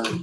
There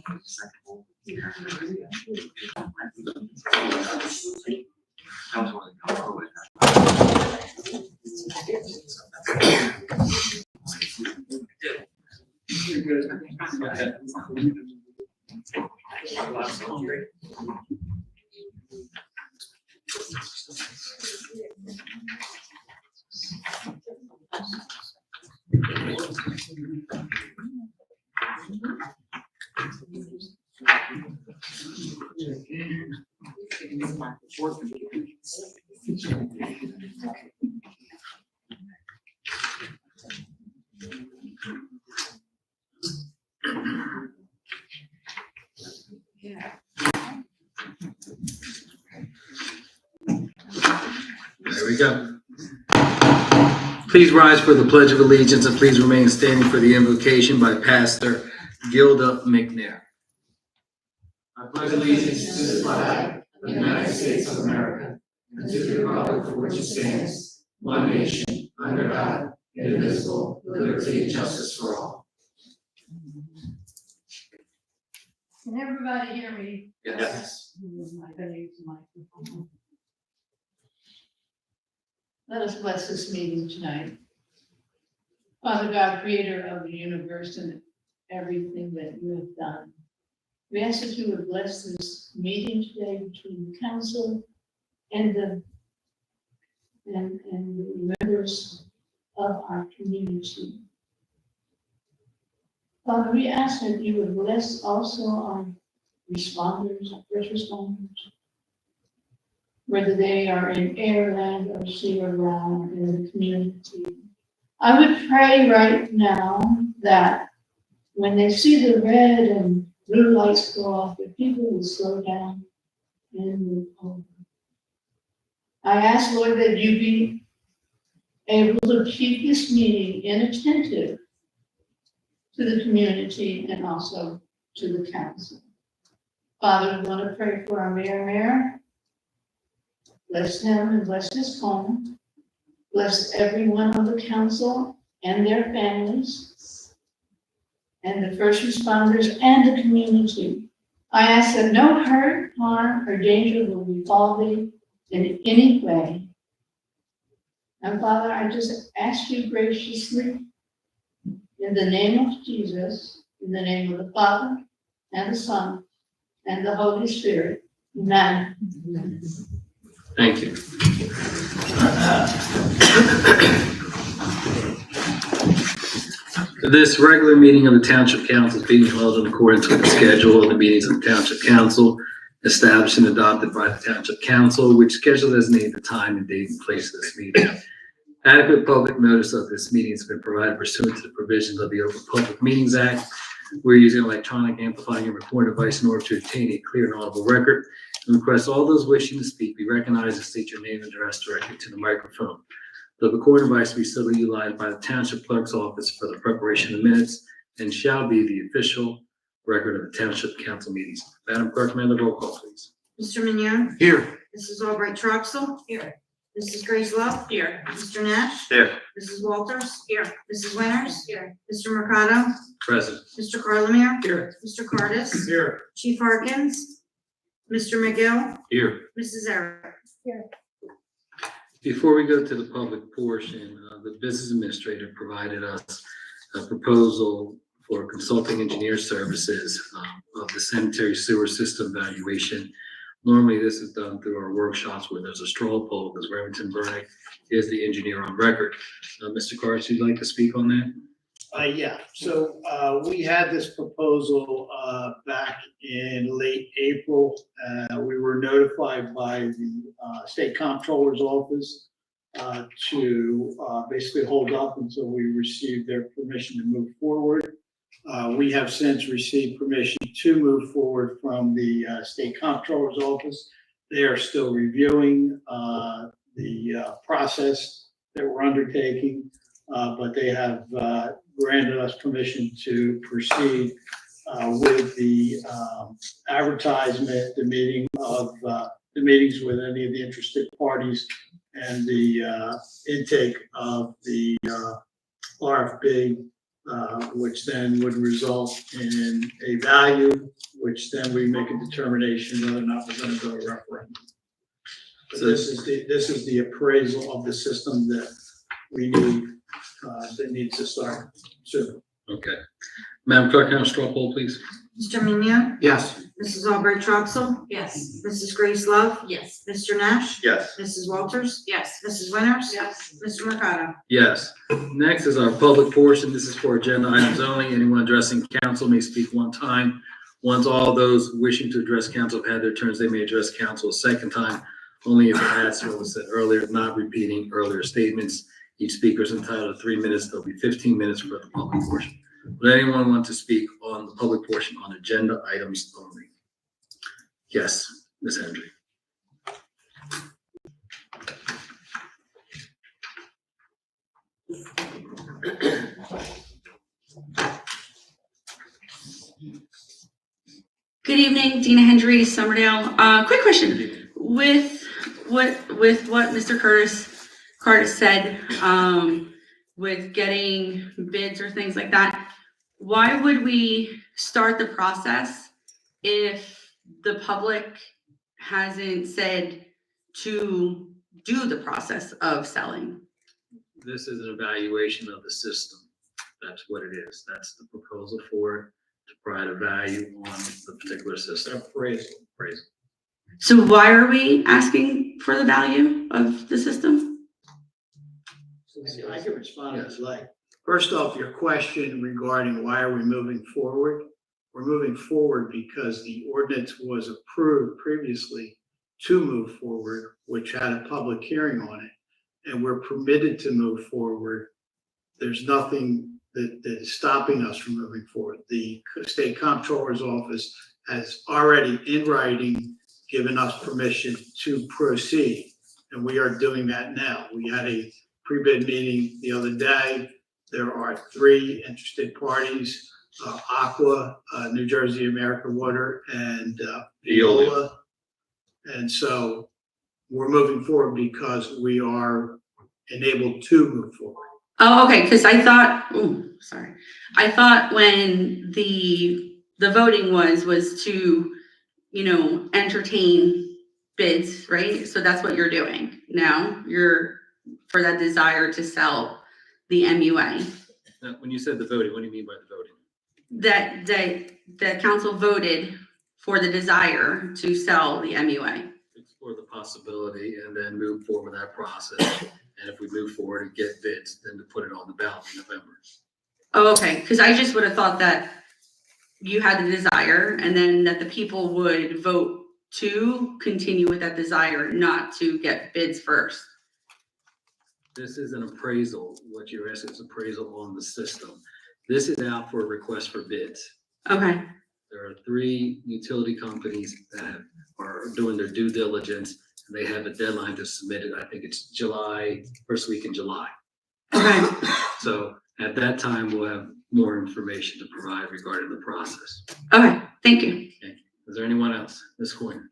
we go. Please rise for the Pledge of Allegiance and please remain standing for the invocation by Pastor Gilda McNair. I pledge allegiance to the flag of the United States of America and to the republic for which it stands, one nation, under God, indivisible, with liberty and justice for all. Can everybody hear me? Yes. Let us bless this meeting tonight. Father God, creator of the universe and everything that you have done, we ask that you would bless this meeting today between the council and the members of our community. Father, we ask that you would bless also our responders, our first responders, whether they are in air, land, or sea, or ground, or in the community. I would pray right now that when they see the red and blue lights go off, that people will slow down and move over. I ask, Lord, that you be able to keep this meeting inattentive to the community and also to the council. Father, we want to pray for our mayor. Bless him and bless his home. Bless everyone on the council and their families, and the first responders and the community. I ask that no hurt, harm, or danger will befall thee in any way. And Father, I just ask you graciously, in the name of Jesus, in the name of the Father, and the Son, and the Holy Spirit. Amen. Thank you. This regular meeting of the Township Council is being held in accordance with the schedule of the meetings of the Township Council established and adopted by the Township Council, which schedule designates the time and date and place of this meeting. Adequate public notice of this meeting has been provided pursuant to the provisions of the Open Public Meetings Act. We're using electronic amplifying and recording device in order to obtain a clear and audible record. We request all those wishing to speak be recognized and state your name and address directly to the microphone. The recording device will be still utilized by the Township Clerk's Office for the preparation of minutes and shall be the official record of the Township Council meetings. Madam Clerk, may the roll call, please. Mr. Mignon? Here. Mrs. Albright Troxel? Here. Mrs. Grace Love? Here. Mr. Nash? Here. Mrs. Walters? Here. Mrs. Winters? Here. Mr. Mercado? Present. Mr. Carlemere? Here. Mr. Cardis? Here. Chief Harkins? Mr. McGill? Here. Mrs. Eric? Before we go to the public portion, the business administrator provided us a proposal for consulting engineer services of the sanitary sewer system valuation. Normally, this is done through our workshops where there's a straw poll because Remington Burnick is the engineer on record. Mr. Carter, you'd like to speak on that? Yeah, so we had this proposal back in late April. We were notified by the State Comptroller's Office to basically hold up until we received their permission to move forward. We have since received permission to move forward from the State Comptroller's Office. They are still reviewing the process that we're undertaking, but they have granted us permission to proceed with the advertisement, the meetings with any of the interested parties, and the intake of the RFP which then would result in a value, which then we make a determination whether or not we're gonna go to referendum. So this is the appraisal of the system that we need, that needs to start soon. Okay. Madam Clerk, can I have a straw poll, please? Mr. Minio, Yes. Mrs. Albright Troxel, Yes. Mrs. Grace Love, Yes. Mr. Nash, Yes. Mrs. Walters, Yes. Mrs. Winters, Yes. Mr. Mercado. Yes. Next is our public portion. This is for agenda items only. Anyone addressing council may speak one time. Once all those wishing to address council have had their turns, they may address council a second time, only if as was said earlier, not repeating earlier statements. Each speaker is entitled to 3 minutes. There'll be 15 minutes for the public portion. Would anyone want to speak on the public portion on agenda items only? Yes, Ms. Hendry. Good evening, Dina Hendry, Summerdale. Quick question. With what Mr. Curtis said, with getting bids or things like that, why would we start the process if the public hasn't said to do the process of selling? This is an evaluation of the system. That's what it is. That's the proposal for it, to provide a value on the particular system. Appraisal. So why are we asking for the value of the system? I can respond if you like. First off, your question regarding why are we moving forward? We're moving forward because the ordinance was approved previously to move forward, which had a public hearing on it, and we're permitted to move forward. There's nothing that is stopping us from moving forward. The State Comptroller's Office has already in writing given us permission to proceed, and we are doing that now. We had a pre-bid meeting the other day. There are 3 interested parties, Aqua, New Jersey American Water, and Veolia. And so we're moving forward because we are enabled to move forward. Oh, okay, because I thought when the voting was to, entertain bids, right? So that's what you're doing now. You're for that desire to sell the MUA. Now, when you said the voting, what do you mean by the voting? That council voted for the desire to sell the MUA. Explore the possibility and then move forward with that process. And if we move forward and get bids, then to put it on the ballot in November. Oh, okay, because I just would have thought that you had the desire and then that the people would vote to continue with that desire, not to get bids first. This is an appraisal. What you're asking is appraisal on the system. This is out for a request for bids. Okay, There are 3 utility companies that are doing their due diligence. And they have a deadline to submit it. I think it's July, first week in July. okay. So at that time, we'll have more information to provide regarding the process. Okay, thank you. Is there anyone else? Ms. Coyne?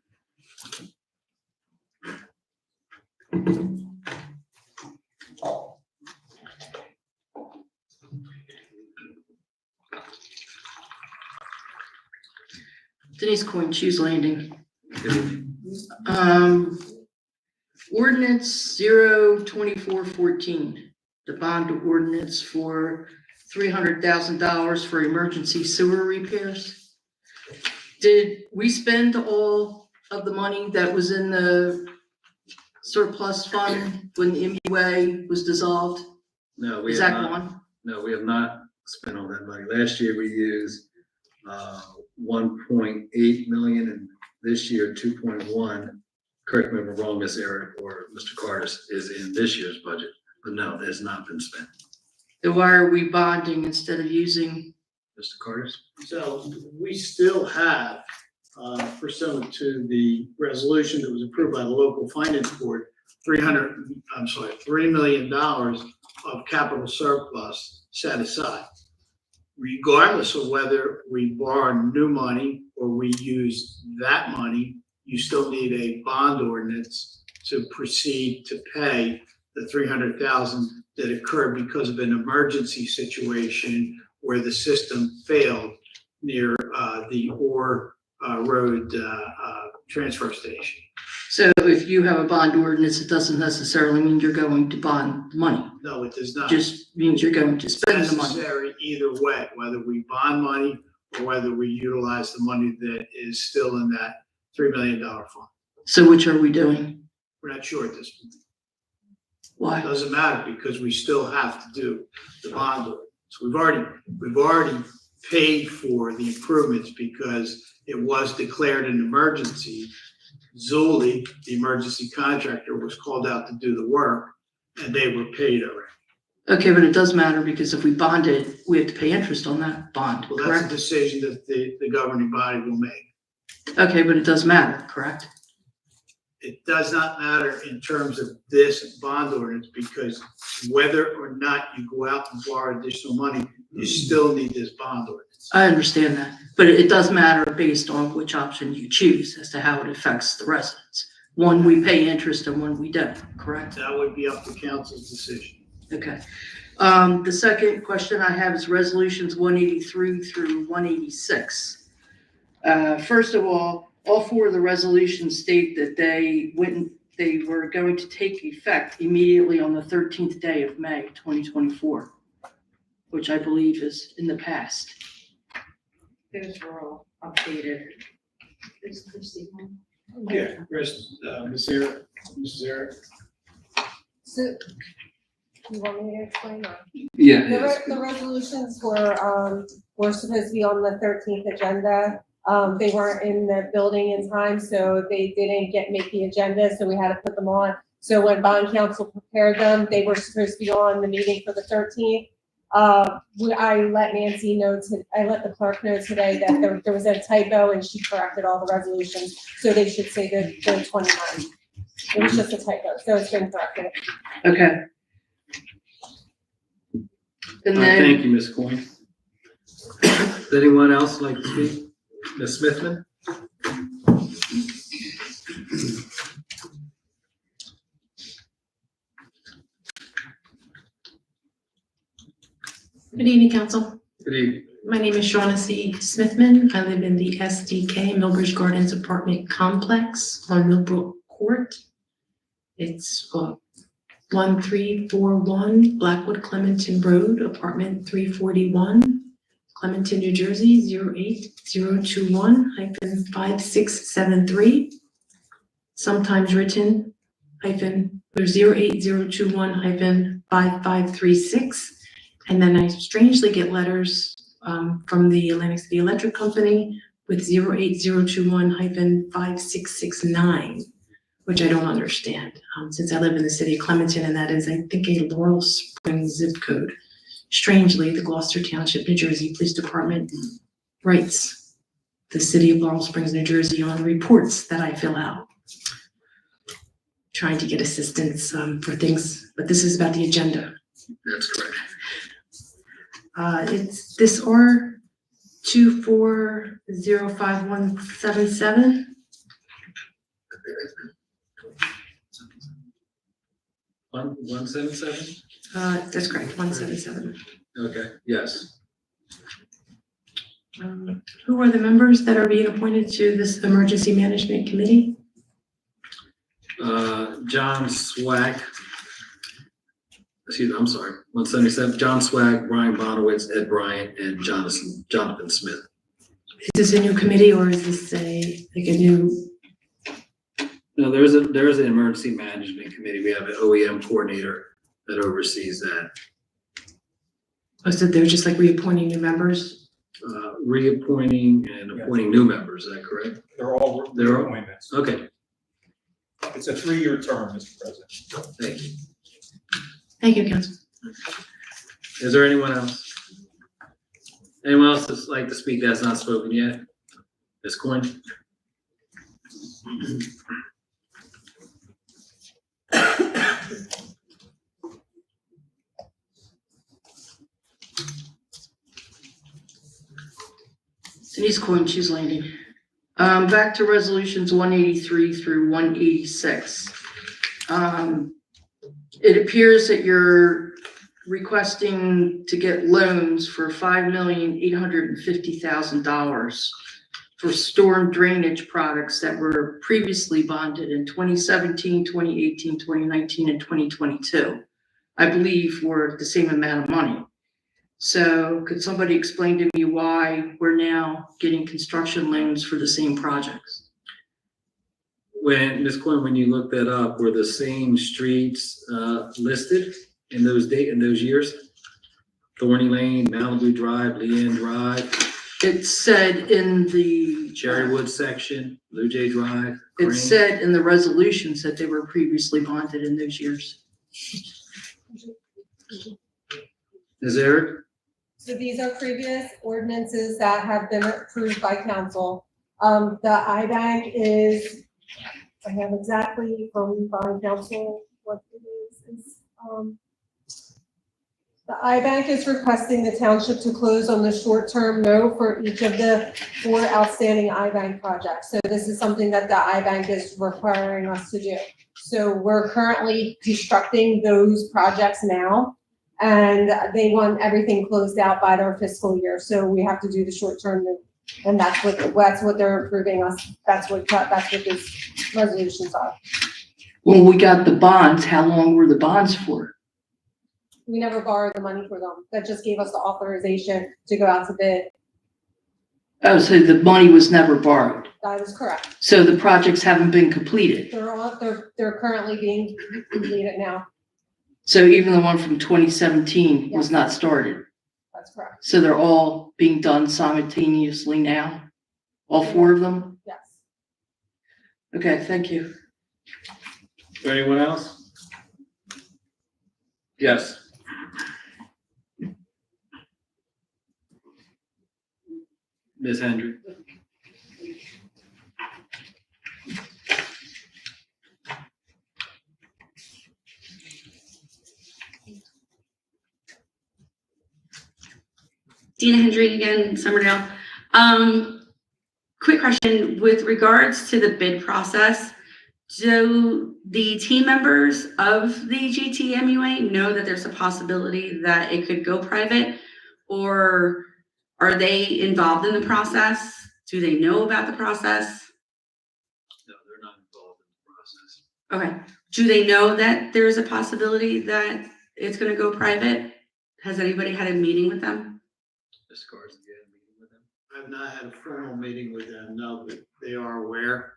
Denise Coyne, Shoes Landing. Good evening. Ordinance 02414, the bond ordinance for $300,000 for emergency sewer repairs. Did we spend all of the money that was in the surplus fund when the MUA was dissolved? No, we Is have that not. gone? No, we have not spent all that money. Last year, we used 1.8 million, and this year 2.1. Correct me if I'm wrong, Ms. Eric or Mr. Curtis, is in this year's budget, but no, it has not been spent. Then why are we bonding instead of using? Mr. Curtis? So we still have, pursuant to the resolution that was approved by the local finance board, $3 million of capital surplus set aside. Regardless of whether we borrow new money or we use that money, you still need a bond ordinance to proceed to pay the $300,000 that occurred because of an emergency situation where the system failed near the Orr Road transfer station. So if you have a bond ordinance, it doesn't necessarily mean you're going to bond money. No, it does not. Just means you're going to spend the money. Necessary either way, whether we bond money or whether we utilize the money that is still in that $3 million fund. So which are we doing? We're not sure at this point. It Why? doesn't matter because we still have to do the bond ordinance. We've already paid for the improvements because it was declared an emergency. Zuli, the emergency contractor, was called out to do the work and they were paid already. Okay, but it does matter because if we bond it, we have to pay interest on that bond, Well, that's a correct? decision that the governing body will make. Okay, but it does matter, correct? It does not matter in terms of this bond ordinance because whether or not you go out and borrow additional money, you still need this bond ordinance. I understand that, but it does matter based on which option you choose as to how it affects the residents. One, we pay interest and one we don't, correct? That would be up to council's decision. Okay. The second question I have is resolutions 183 through 186. First of all four of the resolutions state that they were going to take effect immediately on the 13th day of May, 2024, which I believe is in the past. Those were all updated. Yeah, Chris, Ms. Eric, Mrs. Eric. So, you want me to explain or? Yeah, The resolutions were supposed to be on the 13th agenda. They weren't in the building in time, so they didn't make the agenda, so we had to put them on. So when bond council prepared them, they were supposed to be on the meeting for the 13th. I let Nancy know, I let the clerk know today that there was a typo and she corrected all the resolutions, so they should say the 29th. It was just a typo, so it's been corrected. Okay. And then, thank you, Ms. Coyne. Does anyone else like to speak? Ms. Smithman? Good evening, council. Good evening. My name is Shaughnessy Smithman. I live in the SDK Millbridge Gardens apartment complex on Millbrook Court. It's 1341 Blackwood Clementon Road, apartment 341, Clementon, New Jersey, 08021-5673. Sometimes written or 08021-5536. And then I strangely get letters from the Atlantic City Electric Company with 08021-5669, which I don't understand, since I live in the city of Clementon, and that is, I think, a Laurel Springs zip code. Strangely, the Gloucester Township, New Jersey Police Department writes the city of Laurel Springs, New Jersey on reports that I fill out, trying to get assistance for things, but this is about the agenda. That's correct. It's this R24051777. 177? That's correct, 177. Okay, yes. Who are the members that are being appointed to this emergency management committee? John Swag. Excuse me, I'm sorry, 177, John Swag, Brian Bonowitz, Ed Bryant, and Jonathan Smith. Is this a new committee or is this a new? No, there is an emergency management committee. We have an OEM coordinator that oversees that. Oh, so they're just like reappointing new members? Reappointing and appointing new members, is that correct? They're all They're all- appointments. Okay, It's a 3-year term, Mr. President. thank you. Thank you, Council. Is there anyone else? Anyone else that's like to speak that's not spoken yet? Ms. Coyne? Denise Coyne, Shoes Landing. Back to resolutions 183 through 186. It appears that you're requesting to get loans for $5,850,000 for storm drainage products that were previously bonded in 2017, 2018, 2019, and 2022. I believe were the same amount of money. So could somebody explain to me why we're now getting construction loans for the same projects? When, Ms. Quinn, when you looked that up, were the same streets listed in those years? Thorny Lane, Malibu Drive, Leanne Drive, It said in the, Cherrywood section, Blue Jay Drive. it Crane. said in the resolutions that they were previously bonded in those years. Ms. Eric? So these are previous ordinances that have been approved by council. The IBank is, I have exactly from bond council what it is, the IBank is requesting the township to close on the short-term note for each of the 4 outstanding IBank projects. So this is something that the IBank is requiring us to do. So we're currently constructing those projects now, and they want everything closed out by their fiscal year. So we have to do the short-term note, and that's what they're approving us. That's what this resolutions are. When we got the bonds, how long were the bonds for? We never borrowed the money for them. That just gave us the authorization to go out to bid. Oh, so the money was never borrowed. That is correct. So the projects haven't been completed. They're currently being completed now. So even the one from 2017 was Yes. not started. That's correct. So they're all being done simultaneously now? All 4 of them? Yes. Okay, thank you. Anyone else? Yes. Ms. Hendry? Dina Hendry again, Summerdale. Quick question with regards to the bid process. Do the team members of the GTMUA know that there's a possibility that it could go private? Or are they involved in the process? Do they know about the process? No, they're not involved in the process. Okay. Do they know that there's a possibility that it's gonna go private? Has anybody had a meeting with them? Ms. Garza, you had a meeting with them? I've not had a formal meeting with them, no, but they are aware.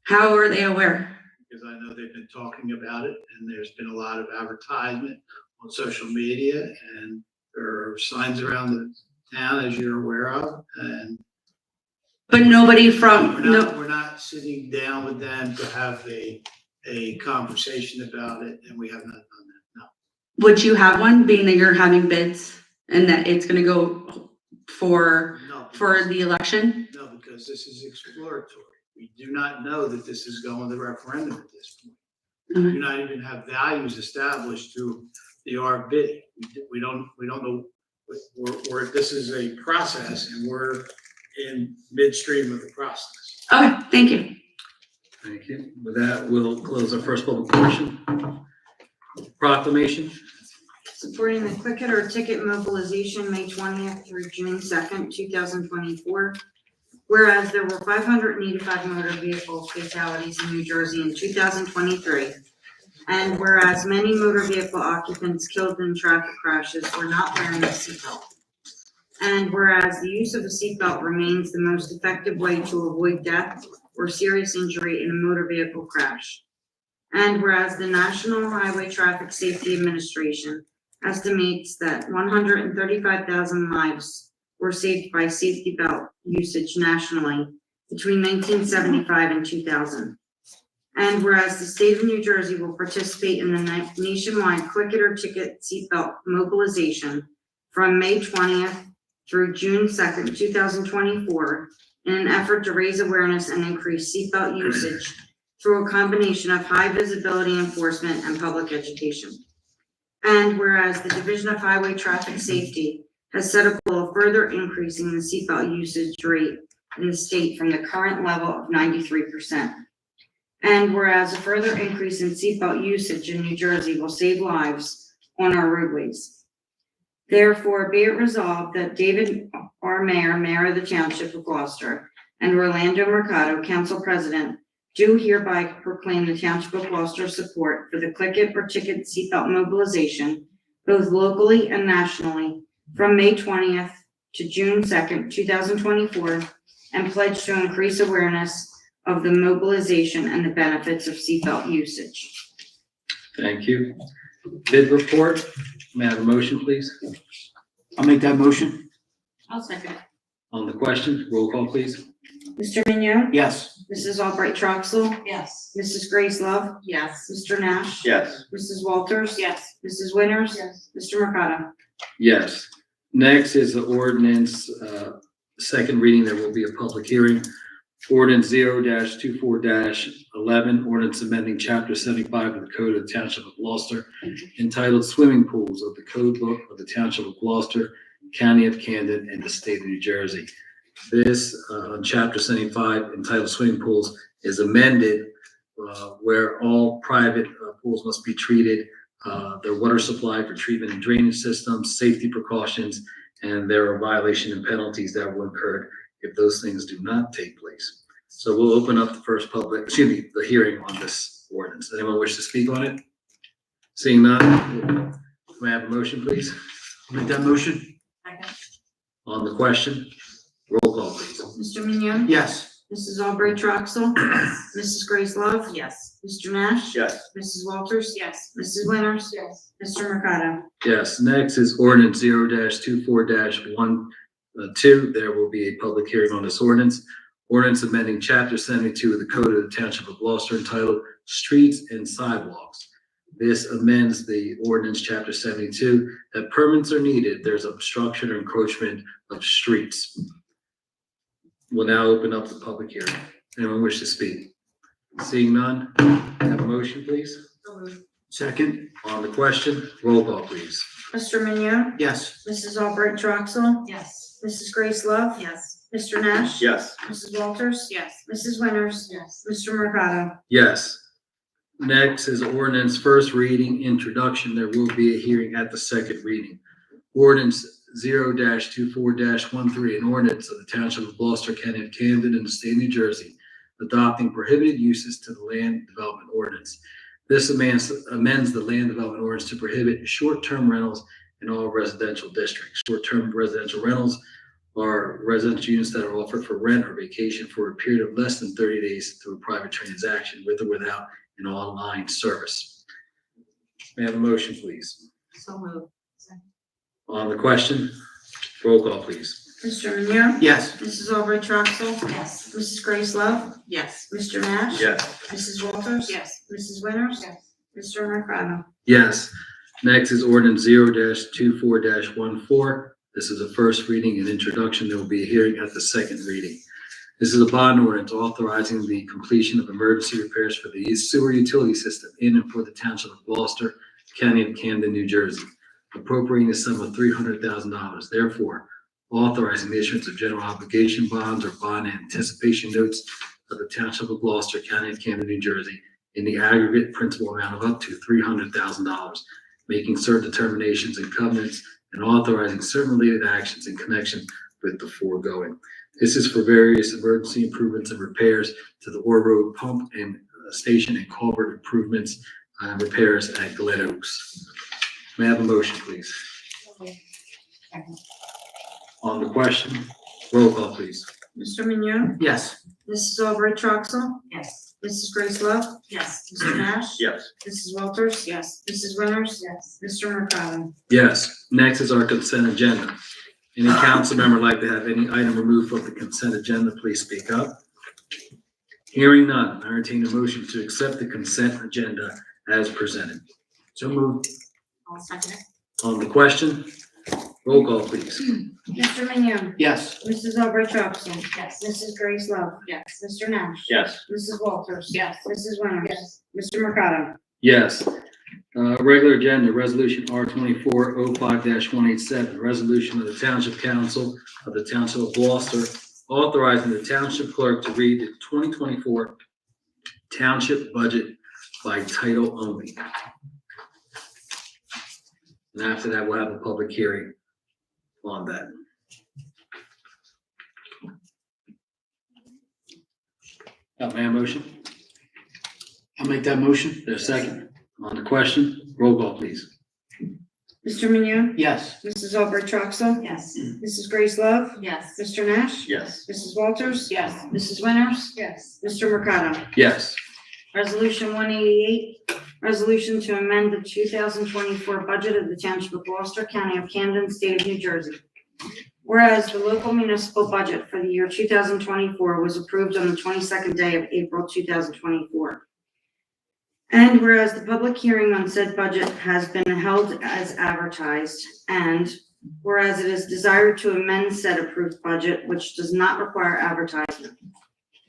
How are they aware? Because I know they've been talking about it, and there's been a lot of advertisement on social media, and there are signs around the town, as you're aware of, and But nobody from, we're not sitting down with them to have a conversation about it, and we have not done that, no. would you have one, being that you're having bids and that it's gonna go for No, the election? No, because this is exploratory. We do not know that this is going to referendum at this point. We do not even have values established to the RB. We don't know, this is a process, and we're in midstream of the process. Okay, thank you. Thank you. With that, we'll close our first public portion. Proclamation. Supporting the quick hitter ticket mobilization, May 20th through June 2nd, 2024. Whereas there were 585 motor vehicle fatalities in New Jersey in 2023. And whereas many motor vehicle occupants killed in traffic crashes were not wearing a seatbelt. And whereas the use of a seatbelt remains the most effective way to avoid death or serious injury in a motor vehicle crash. And whereas the National Highway Traffic Safety Administration estimates that 135,000 lives were saved by safety belt usage nationally between 1975 and 2000. And whereas the state of New Jersey will participate in the nationwide quick hitter ticket seatbelt mobilization from May 20th through June 2nd, 2024, in an effort to raise awareness and increase seatbelt usage through a combination of high visibility enforcement and public education. And whereas the Division of Highway Traffic Safety has set a goal of further increasing the seatbelt usage rate in the state from the current level of 93%. And whereas a further increase in seatbelt usage in New Jersey will save lives on our roadways. Therefore, be it resolved that David R. Mayor of the Township of Gloucester, and Orlando Mercado, Council President, do hereby proclaim the Township of Gloucester support for the Click It or Ticket seatbelt mobilization, both locally and nationally, from May 20th to June 2nd, 2024, and pledge to increase awareness of the mobilization and the benefits of seatbelt usage. Thank you. Bid report, may I have a motion, please? I'll make that motion. I'll second it. On the question, roll call, please. Mr. Mignon? Yes. Mrs. Albright Troxel? Yes. Mrs. Grace Love? Yes. Mr. Nash? Yes. Mrs. Walters? Yes. Mrs. Winters? Yes. Mr. Mercado? Yes. Next is the ordinance, second reading. There will be a public hearing. Ordinance 0-24-11, ordinance amending chapter 75 of the Code of the Township of Gloucester entitled Swimming Pools of the Code Book of the Township of Gloucester, County of Camden, and the State of New Jersey. This, on chapter 75 entitled Swimming Pools, is amended where all private pools must be treated, their water supply for treatment and drainage systems, safety precautions, and there are violation and penalties that will incur if those things do not take place. So we'll open up the the hearing on this ordinance. Anyone wish to speak on it? Seeing none, may I have a motion, please? Make that motion. On the question, roll call, please. Mr. Mignon? Yes. Mrs. Albright Troxel? Mrs. Grace Love? Yes. Mr. Nash? Yes. Mrs. Walters? Yes. Mrs. Winters? Yes. Mr. Mercado? Yes, next is ordinance 0-24-12. There will be a public hearing on this ordinance. Ordinance amending chapter 72 of the Code of the Township of Gloucester entitled Streets and Sidewalks. This amends the ordinance chapter 72 that permits are needed. There's obstruction or encroachment of streets. We'll now open up the public hearing. Anyone wish to speak? Seeing none, have a motion, please? Second. On the question, roll call, please. Mr. Mignon? Yes. Mrs. Albright Troxel? Yes. Mrs. Grace Love? Yes. Mr. Nash? Yes. Mrs. Walters? Yes. Mrs. Winters? Yes. Mr. Mercado? Yes. Next is ordinance first reading, introduction. There will be a hearing at the second reading. Ordinance 0-24-13, an ordinance of the Township of Gloucester, County of Camden, and the State of New Jersey, adopting prohibited uses to the Land Development Ordinance. This amends the Land Development Ordinance to prohibit short-term rentals in all residential districts. Short-term residential rentals are residential units that are offered for rent or vacation for a period of less than 30 days through a private transaction, with or without an online service. May I have a motion, please? So moved. On the question, roll call, please. Mr. Mignon? Yes. Mrs. Albright Troxel? Yes. Mrs. Grace Love? Yes. Mr. Nash? Yes. Mrs. Walters? Yes. Mrs. Winters? Yes. Mr. Mercado? Yes. Next is ordinance 0-24-14. This is a first reading and introduction. There will be a hearing at the second reading. This is a bond ordinance authorizing the completion of emergency repairs for the sewer utility system in and for the Township of Gloucester, County of Camden, New Jersey, appropriating a sum of $300,000. Therefore, authorizing the issuance of general obligation bonds or bond anticipation notes of the Township of Gloucester, County of Camden, New Jersey, in the aggregate principal amount of up to $300,000, making certain determinations and covenants, and authorizing certain related actions in connection with the foregoing. This is for various emergency improvements and repairs to the Ore Road pump and station and culvert improvements and repairs at Glen Oaks. May I have a motion, please? On the question, roll call, please. Mr. Mignon? Yes. Mrs. Albright Troxel? Yes. Mrs. Grace Love? Yes. Mr. Nash? Yes. Mrs. Walters? Yes. Mrs. Winters? Yes. Mr. Mercado? Yes. Next is our consent agenda. Any council member like to have any item removed from the consent agenda, please speak up. Hearing none, I entertain a motion to accept the consent agenda as presented. So moved. I'll second it. On the question, roll call, please. Mr. Mignon? Yes. Mrs. Albright Troxel? Yes. Mrs. Grace Love? Yes. Mr. Nash? Yes. Mrs. Walters? Yes. Mrs. Winters? Yes. Mr. Mercado? Yes. Regular agenda, resolution R2405-187, resolution of the Township Council of the Township of Gloucester authorizing the Township Clerk to read the 2024 Township Budget by title only. And after that, we'll have a public hearing on that. Got my motion? I'll make that motion. There's a second. On the question, roll call, please. Mr. Mignon? Yes. Mrs. Albert Troxel? Yes. Mrs. Grace Love? Yes. Mr. Nash? Yes. Mrs. Walters? Yes. Mrs. Winters? Yes. Mr. Mercado? Yes. Resolution 188, resolution to amend the 2024 budget of the Township of Gloucester, County of Camden, State of New Jersey. Whereas the local municipal budget for the year 2024 was approved on the 22nd day of April 2024. And whereas the public hearing on said budget has been held as advertised, and whereas it is desired to amend said approved budget, which does not require advertisement.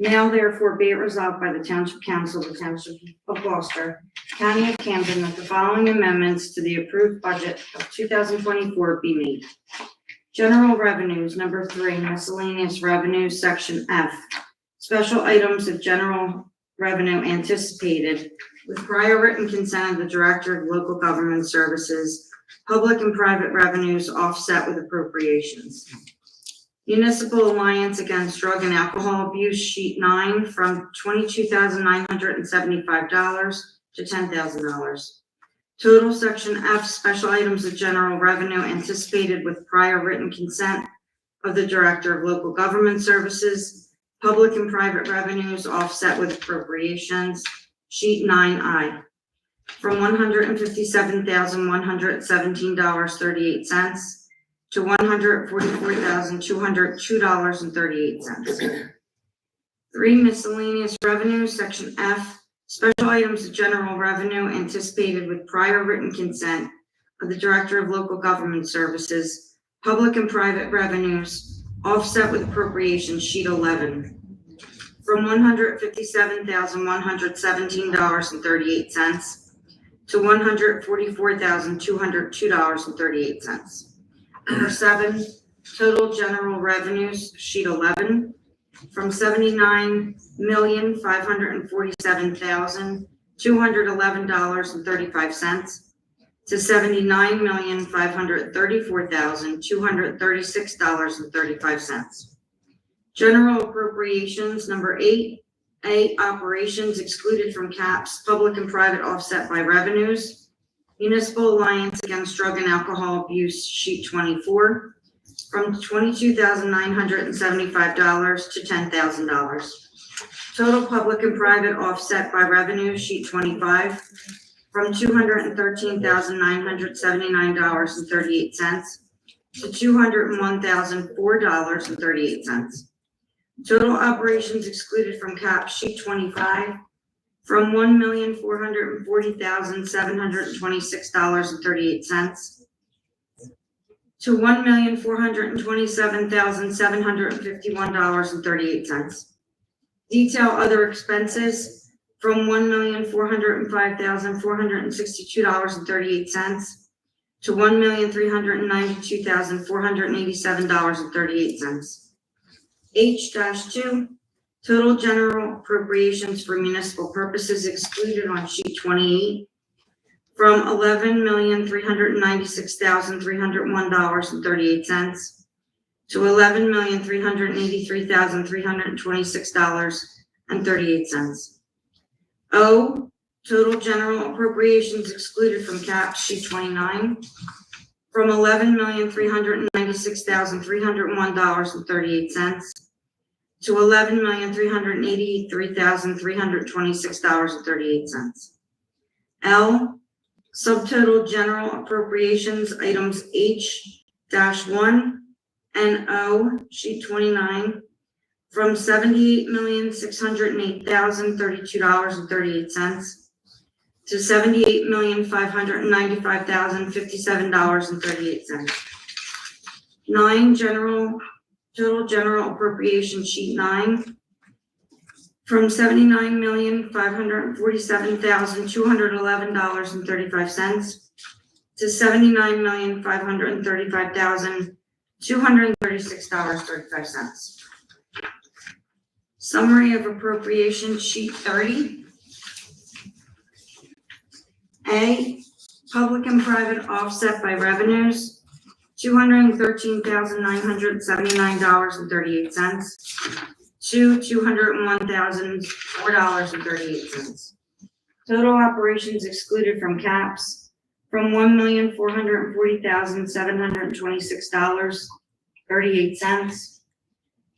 Now therefore be it resolved by the Township Council of the Township of Gloucester, County of Camden, that the following amendments to the approved budget of 2024 be made. General revenues, number 3, miscellaneous revenues, section F. Special items of general revenue anticipated with prior written consent of the Director of Local Government Services, public and private revenues offset with appropriations. Municipal Alliance Against Drug and Alcohol Abuse, sheet 9, from $22,975 to $10,000. Total section F, special items of general revenue anticipated with prior written consent of the Director of Local Government Services, public and private revenues offset with appropriations, sheet 9I, from $157,117.38 to $144,202.38. 3, miscellaneous revenues, section F, special items of general revenue anticipated with prior written consent of the Director of Local Government Services, public and private revenues, offset with appropriations, sheet 11, from $157,117.38 to $144,202.38. Number 7, total general revenues, sheet 11, from $79,547,211.35 to $79,534,236.35. General appropriations, number 8, A, operations excluded from caps, public and private offset by revenues. Municipal Alliance Against Drug and Alcohol Abuse, sheet 24, from $22,975 to $10,000. Total public and private offset by revenue, sheet 25, from $213,979.38 to $201,004.38. Total operations excluded from cap, sheet 25, from $1,440,726.38 to $1,427,751.38. Detail other expenses from $1,405,462.38 to $1,392,487.38. H-2, total general appropriations for municipal purposes excluded on sheet 28 from $11,396,301.38 to $11,383,326.38. O, total general appropriations excluded from cap, sheet 29, from $11,396,301.38 to $11,383,326.38. L, subtotal general appropriations, items H-1 and O, sheet 29, from $78,608,032.38 to $78,595,057.38. 9, total general appropriation, sheet 9, from $79,547,211.35 to $79,535,236.35. Summary of appropriation, sheet 30. A, Public and private offset by revenues, $213,979.38 to $201,004.38. Total operations excluded from caps from $1,440,726.38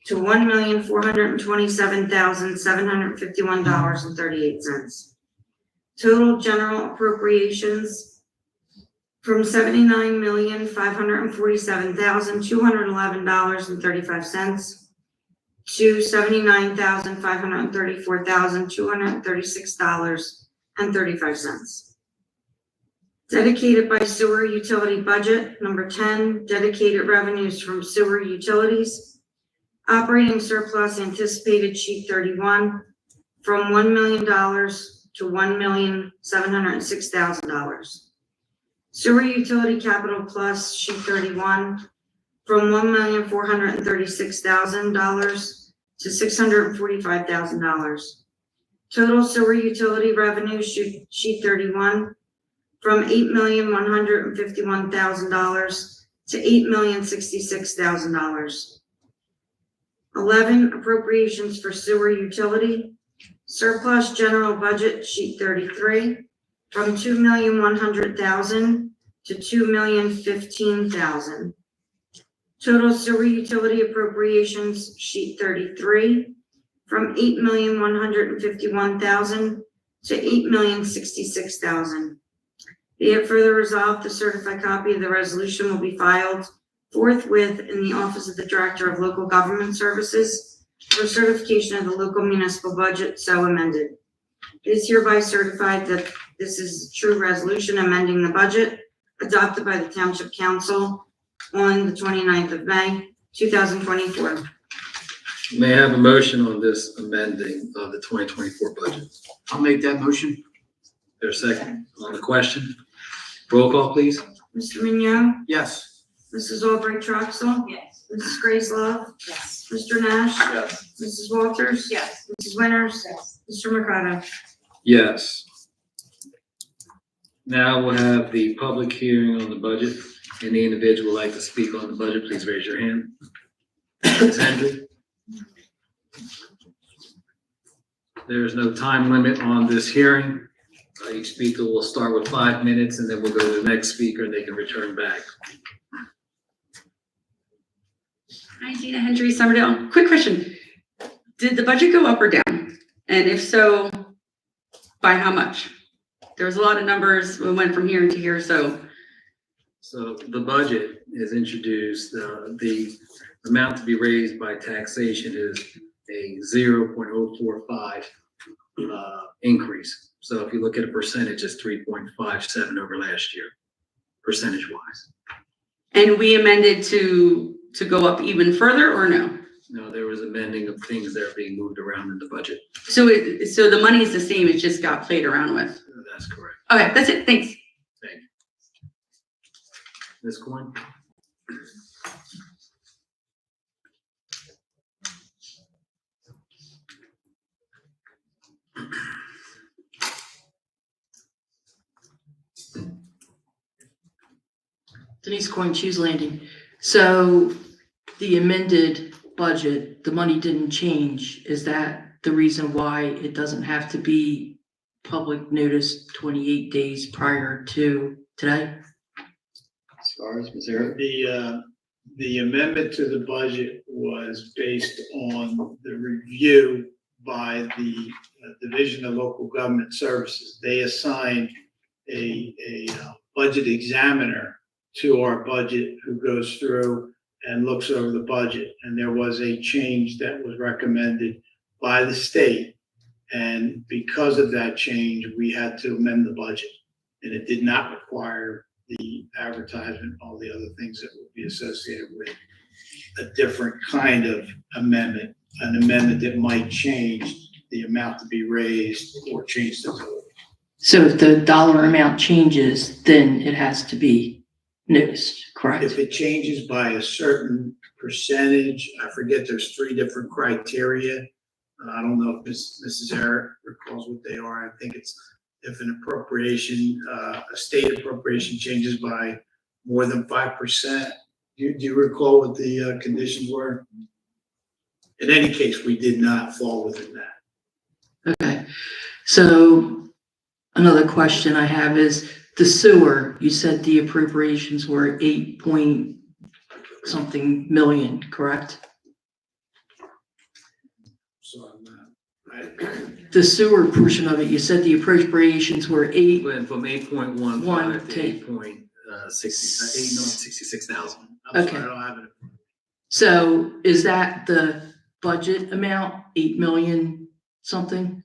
to $1,427,751.38. Total general appropriations from $79,547,211.35 to $79,534,236.35. Dedicated by sewer utility budget, number 10, dedicated revenues from sewer utilities. Operating surplus anticipated sheet 31 from $1 million to $1,706,000. Sewer utility capital plus sheet 31 from $1,436,000 to $645,000. Total sewer utility revenue sheet 31 from $8,151,000 to $8,066,000. 11, appropriations for sewer utility. Surplus general budget sheet 33 from $2,100,000 to $2,015,000. Total sewer utility appropriations sheet 33 from $8,151,000 to $8,066,000. Be it further resolved, the certified copy of the resolution will be filed forthwith in the Office of the Director of Local Government Services for certification of the local municipal budget so amended. It is hereby certified that this is a true resolution amending the budget adopted by the Township Council on the 29th of May, 2024. May I have a motion on this amending of the 2024 budget? I'll make that motion. There's a second on the question. Roll call, please. Mr. Mignon, Yes. Mrs. Albright Troxel, Yes. Mrs. Gracelove, Yes. Mr. Nash, Yes. Mrs. Walters, Yes. Mrs. Winters, Yes. Mr. Mercado. Yes. Now we'll have the public hearing on the budget. Any individual would like to speak on the budget, please raise your hand. Ms. Hendry? There is no time limit on this hearing. Each speaker will start with 5 minutes and then we'll go to the next speaker and they can return back. Hi, Gina Hendry, Summerdale. Quick question. Did the budget go up or down? And if so, by how much? There was a lot of numbers. We went from here to here, so. So the budget is introduced, the amount to be raised by taxation is a 0.045 increase. So if you look at a percentage, it's 3.57 over last year, percentage wise. And we amended to go up even further or no? No, there was amending of things that are being moved around in the budget. So so the money is the same, it just got played around with. That's correct. Okay, that's it, thanks. Thank you. Ms. Coyne? Denise Coyne, Choose Landing. So the amended budget, the money didn't change. Is that the reason why it doesn't have to be public notice 28 days prior to today? As far as Missouri? The amendment to the budget was based on the review by the Division of Local Government Services. They assigned a budget examiner to our budget who goes through and looks over the budget. And there was a change that was recommended by the state. And because of that change, we had to amend the budget. And it did not require the advertisement, all the other things that would be associated with a different kind of amendment, an amendment that might change the amount to be raised or change the total. So if the dollar amount changes, then it has to be noticed, correct? If it changes by a certain percentage, I forget, there's 3 different criteria. I don't know if Mrs. Harris recalls what they are. I think it's if an appropriation, a state appropriation changes by more than 5%. Do you recall what the conditions were? In any case, we did not fall within that. Okay, so another question I have is the sewer, you said the appropriations were 8 point something million, correct? So I'm not, The sewer portion of it, you said the appropriations were eight, Went from 8.15 One to to- 8.66,000. I'm sorry, Okay. I don't have it. so is that the budget amount, 8 million something?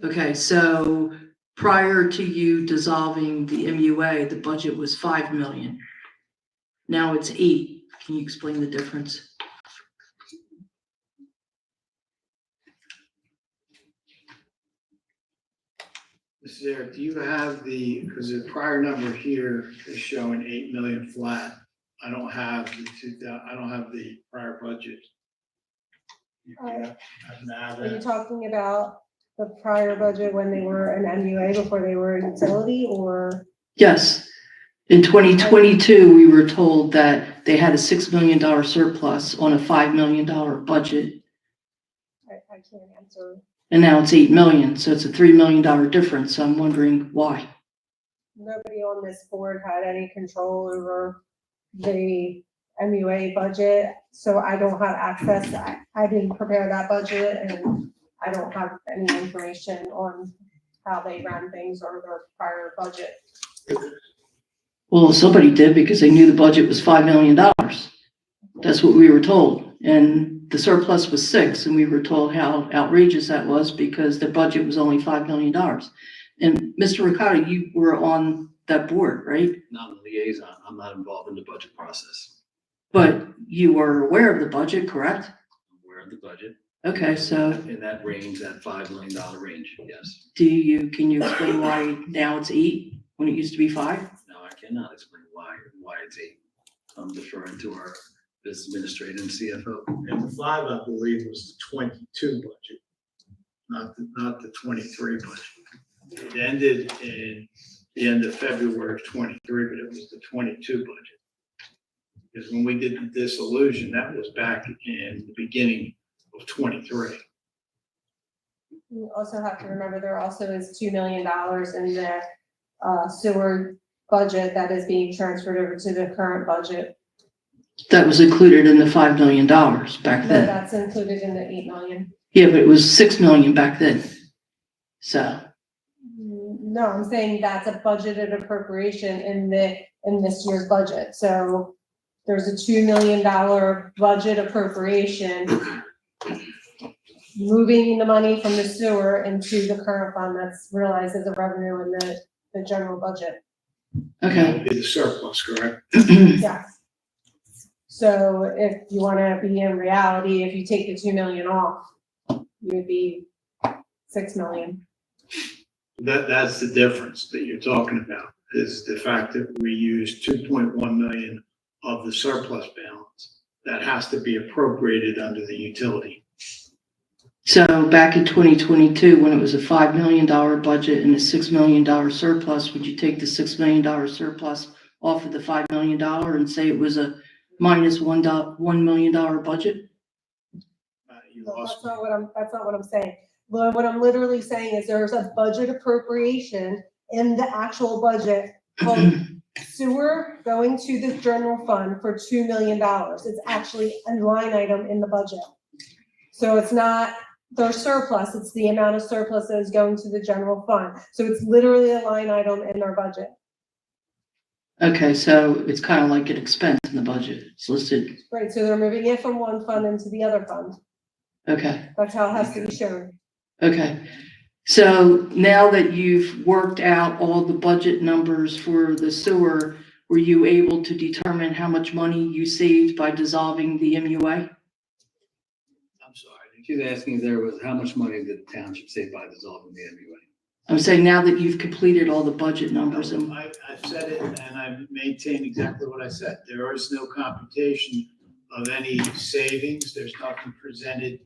Okay, so prior to you dissolving the MUA, the budget was 5 million. Now it's 8. Can you explain the difference? Mrs. Eric, do you have because the prior number here is showing 8 million flat. I don't have I don't have the prior budget. Are you talking about the prior budget when they were an MUA before they were a utility, or? Yes. In 2022, we were told that they had a $6 million surplus on a $5 million budget, I can't answer. and now it's 8 million, so it's a $3 million difference. So I'm wondering why. Nobody on this board had any control over the MUA budget, so I don't have access. I didn't prepare that budget, and I don't have any information on how they ran things or their prior budget. Well, somebody did because they knew the budget was $5 million. That's what we were told. And the surplus was 6, and we were told how outrageous that was because the budget was only $5 million. And Mr. Ricotta, you were on that board, right? Not a liaison. I'm not involved in the budget process. But you were aware of the budget, correct? I'm aware of the budget. Okay, so In that range, that $5 million range, yes. can you explain why now it's 8 when it used to be 5? No, I cannot explain why it's 8. I'm deferring to our business administrator and CFO. And the 5, I believe, was the 22 budget, not the 23 budget. It ended in the end of February of 23, but it was the 22 budget. Because when we did the dissolution, that was back in the beginning of 23. You also have to remember there also is $2 million in the sewer budget that is being transferred over to the current budget. That was included in the $5 million back No, then. that's included in the 8 million. Yeah, but it was 6 million back then. So, No, I'm saying that's a budgeted appropriation in this year's budget. So there's a $2 million budget appropriation moving the money from the sewer into the current fund that's realized as a revenue in the general budget. That okay. would be the surplus, correct? Yes. So if you want to be in reality, if you take the 2 million off, you would be 6 million. That's the difference that you're talking about, is the fact that we use 2.1 million of the surplus balance that has to be appropriated under the utility. So back in 2022, when it was a $5 million budget and a $6 million surplus, would you take the $6 million surplus off of the $5 million and say it was a minus $1 million budget? You No, lost that's not what I'm saying. What I'm literally saying is there's a budget appropriation in the actual budget called sewer going to the general fund for $2 million. It's actually a line item in the budget. So it's not their surplus, it's the amount of surplus that is going to the general fund. So it's literally a line item in their budget. Okay, so it's kind of like an expense in the budget. It's listed. Right, so they're moving it from one fund into the other fund. Okay. That's how it has to be shown. Okay, so now that you've worked out all the budget numbers for the sewer, were you able to determine how much money you saved by dissolving the MUA? I'm sorry. She's asking there was how much money did the township save by dissolving the MUA? I'm saying now that you've completed all the budget numbers and, I've said it and I've maintained exactly what I said. There is no computation of any savings. There's nothing presented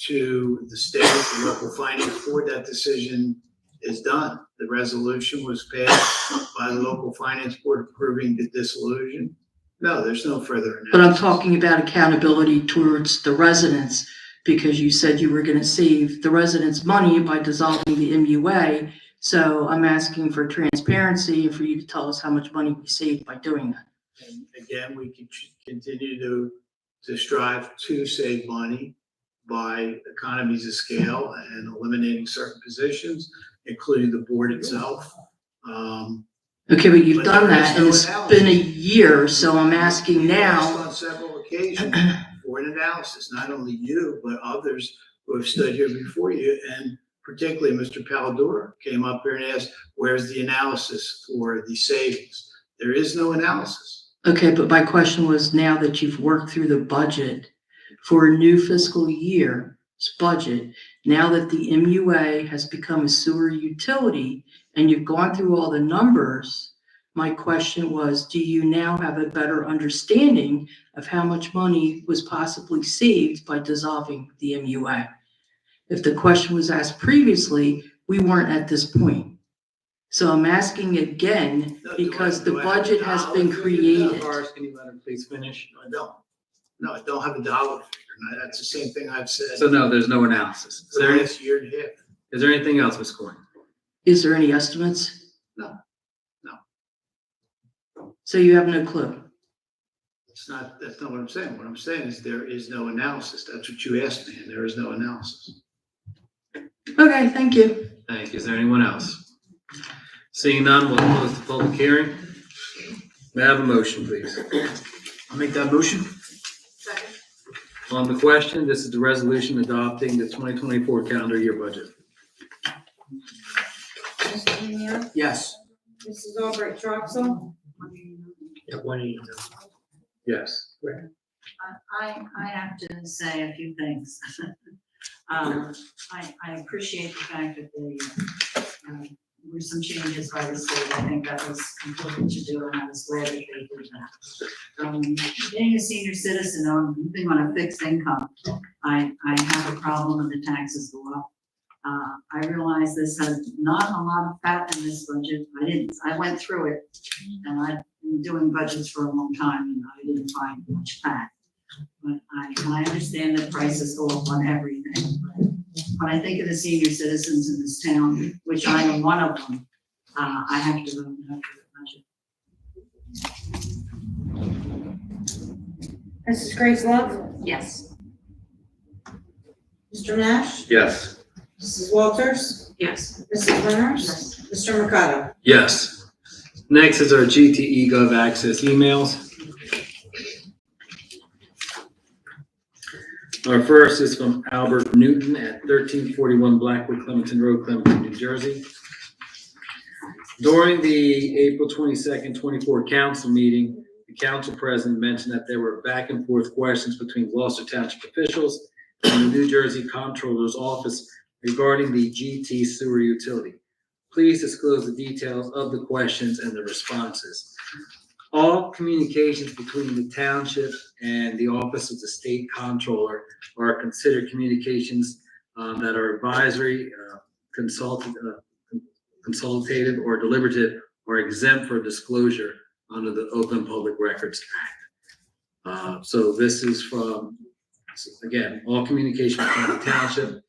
to the state, the local finance board. That decision is done. The resolution was passed by the local finance board approving the dissolution. No, there's no further analysis. But I'm talking about accountability towards the residents, because you said you were gonna save the residents money by dissolving the MUA. So I'm asking for transparency and for you to tell us how much money we saved by doing that. And again, we can continue to strive to save money by economies of scale and eliminating certain positions, including the board itself. Okay, but you've But done there that, is and no it's analysis. been a year, so I'm asking You asked now. on several occasions for an analysis, not only you, but others who have stood here before you, and particularly Mr. Pallador came up here and asked, where's the analysis for the savings? There is no analysis. Okay, but my question was, now that you've worked through the budget for a new fiscal year's budget, now that the MUA has become a sewer utility and you've gone through all the numbers, my question was, do you now have a better understanding of how much money was possibly saved by dissolving the MUA? If the question was asked previously, we weren't at this point. So I'm asking again, No, because the do I have a budget has dollar been figure? created. Horace, can you let him please finish? No, I don't. No, I don't have a dollar figure. No, that's the same thing I've said So no, there's no analysis. for the last year and a half. Is there anything else, Ms. Coyne? Is there any estimates? No. So you have no clue? That's not what I'm saying. What I'm saying is there is no analysis. That's what you asked me, and there is no analysis. Okay, thank you. Thank you. Is there anyone else? Seeing none, we'll close the public hearing. May I have a motion, please? I'll make that motion. On the question, this is the resolution adopting the 2024 calendar year budget. Mr. Tenio, Yes. Mrs. Albright Troxel, Yes. I have to say a few things. I appreciate the fact that there were some changes by the state. I think that was important to do, and I was glad that they did that. Being a senior citizen, living on a fixed income, I have a problem when the taxes go up. I realize this has not a lot of fat in this budget. I went through it, and I've been doing budgets for a long time, and I didn't find much fat. But I understand that prices go up on everything. But when I think of the senior citizens in this town, which I am one of them, I have to vote no for the budget. Mrs. Grace Love, Yes. Mr. Nash, Yes. Mrs. Walters, Yes. Mrs. Winters, Mr. Mercado. Yes. Next is our GTE Gov Access emails. Our first is from Albert Newton at 1341 Blackwood Clementon Road, Clementon, New Jersey. During the April 22nd, 24 council meeting, the council president mentioned that there were back and forth questions between Gloucester Township officials and the New Jersey Comptroller's Office regarding the GT sewer utility. Please disclose the details of the questions and the responses. All communications between the township and the Office of the State Comptroller are considered communications that are advisory, consultative, or deliberative, or exempt for disclosure under the Open Public Records Act. So this is from, again, all communications between the township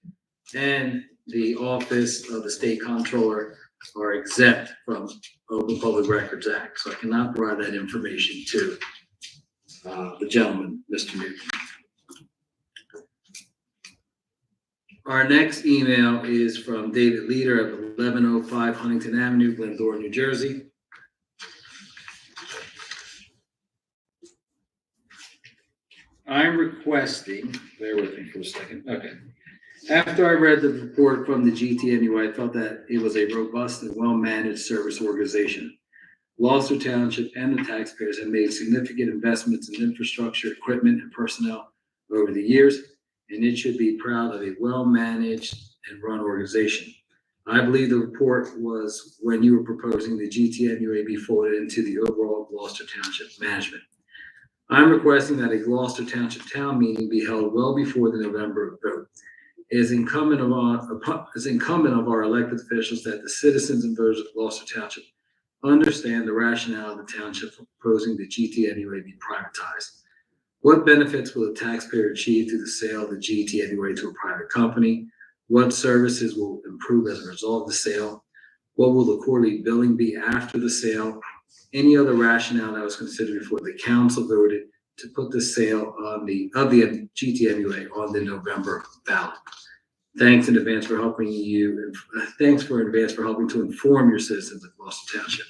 and the Office of the State Comptroller are exempt from Open Public Records Act. So I cannot provide that information to the gentleman, Mr. Newton. Our next email is from David Leader of 1105 Huntington Avenue, Glendora, New Jersey. I'm requesting, bear with me for a second, okay. After I read the report from the GTNU, I felt that it was a robust and well-managed service organization. Gloucester Township and the taxpayers have made significant investments in infrastructure, equipment, and personnel over the years, and it should be proud of a well-managed and run organization. I believe the report was when you were proposing the GTNUA be folded into the overall Gloucester Township management. I'm requesting that a Gloucester Township town meeting be held well before the November vote. It is incumbent of our elected officials that the citizens and voters of Gloucester Township understand the rationale of the township for proposing the GTNUA be privatized. What benefits will the taxpayer achieve through the sale of the GTNUA to a private company? What services will improve as a result of the sale? What will the quarterly billing be after the sale? Any other rationale that was considered before the council voted to put the sale of the GTNUA on the November ballot? Thanks in advance for helping to inform your citizens of Gloucester Township.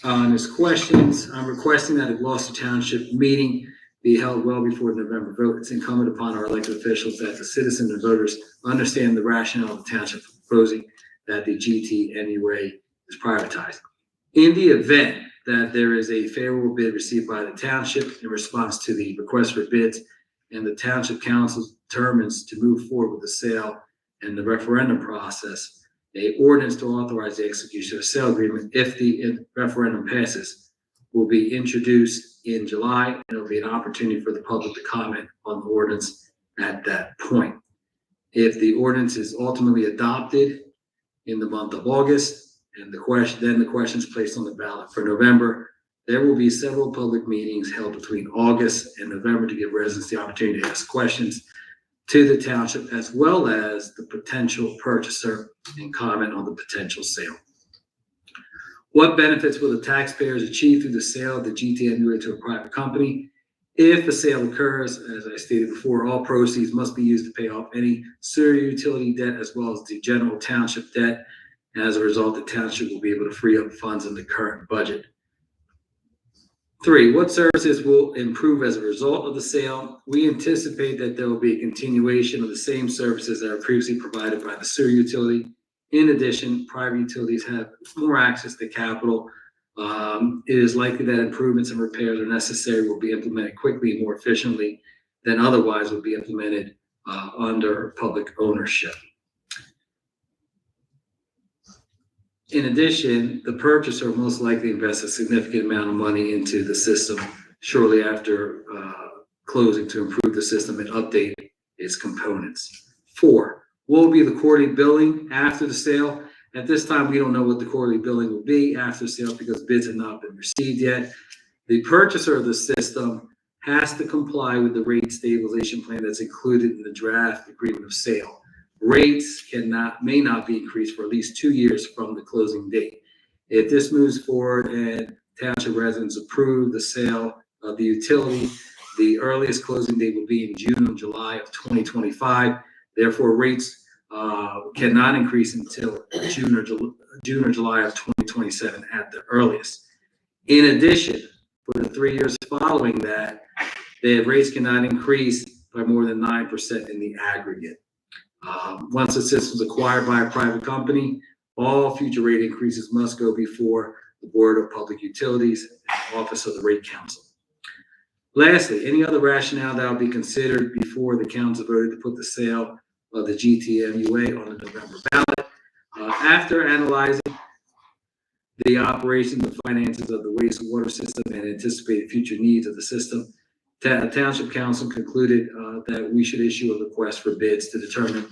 There's questions. I'm requesting that a Gloucester Township meeting be held well before the November vote. It's incumbent upon our elected officials that the citizens and voters understand the rationale of the township for proposing that the GTNUA is privatized. In the event that there is a favorable bid received by the township in response to the request for bids, and the township council determines to move forward with the sale and the referendum process, a ordinance to authorize the execution of a sale agreement, if the referendum passes, will be introduced in July, and there will be an opportunity for the public to comment on the ordinance at that point. If the ordinance is ultimately adopted in the month of August, and the question is placed on the ballot for November, there will be several public meetings held between August and November to give residents the opportunity to ask questions to the township, as well as the potential purchaser, and comment on the potential sale. What benefits will the taxpayers achieve through the sale of the GTNUA to a private company? If a sale occurs, as I stated before, all proceeds must be used to pay off any sewer utility debt as well as the general township debt. And as a result, the township will be able to free up funds in the current budget. 3, what services will improve as a result of the sale? We anticipate that there will be a continuation of the same services that are previously provided by the sewer utility. In addition, private utilities have more access to capital. It is likely that improvements and repairs are necessary will be implemented quickly and more efficiently than otherwise would be implemented under public ownership. In addition, the purchaser will most likely invest a significant amount of money into the system shortly after closing to improve the system and update its components. 4, what will be the quarterly billing after the sale? At this time, we don't know what the quarterly billing will be after the sale because bids have not been received yet. The purchaser of the system has to comply with the rate stabilization plan that's included in the draft agreement of sale. Rates may not be increased for at least 2 years from the closing date. If this moves forward and township residents approve the sale of the utility, the earliest closing date will be in June or July of 2025. Therefore, rates cannot increase until June or July of 2027 at the earliest. In addition, for the 3 years following that, the rates cannot increase by more than 9% in the aggregate. Once the system is acquired by a private company, all future rate increases must go before the Board of Public Utilities and the Office of the Rate Council. Lastly, any other rationale that will be considered before the council voted to put the sale of the GTNUA on the November ballot? After analyzing the operations and finances of the wastewater system and anticipated future needs of the system, Township Council concluded that we should issue a request for bids to determine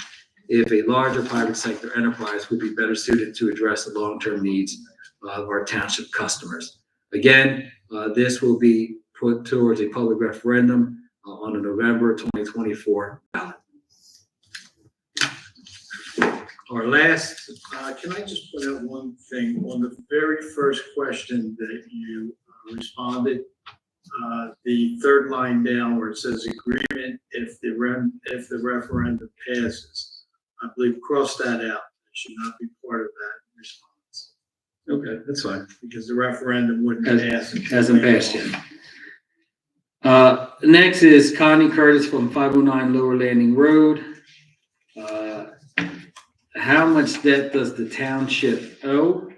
if a larger private sector enterprise would be better suited to address the long-term needs of our township customers. Again, this will be put towards a public referendum on the November 2024 ballot. Our last, can I just point out one thing? On the very first question that you responded, the third line down where it says agreement if the referendum passes, I believe cross that out. It should not be part of that response. Okay, that's fine. Because the referendum wouldn't pass. Hasn't passed yet. Next is Connie Curtis from 509 Lower Landing Road. How much debt does the township owe?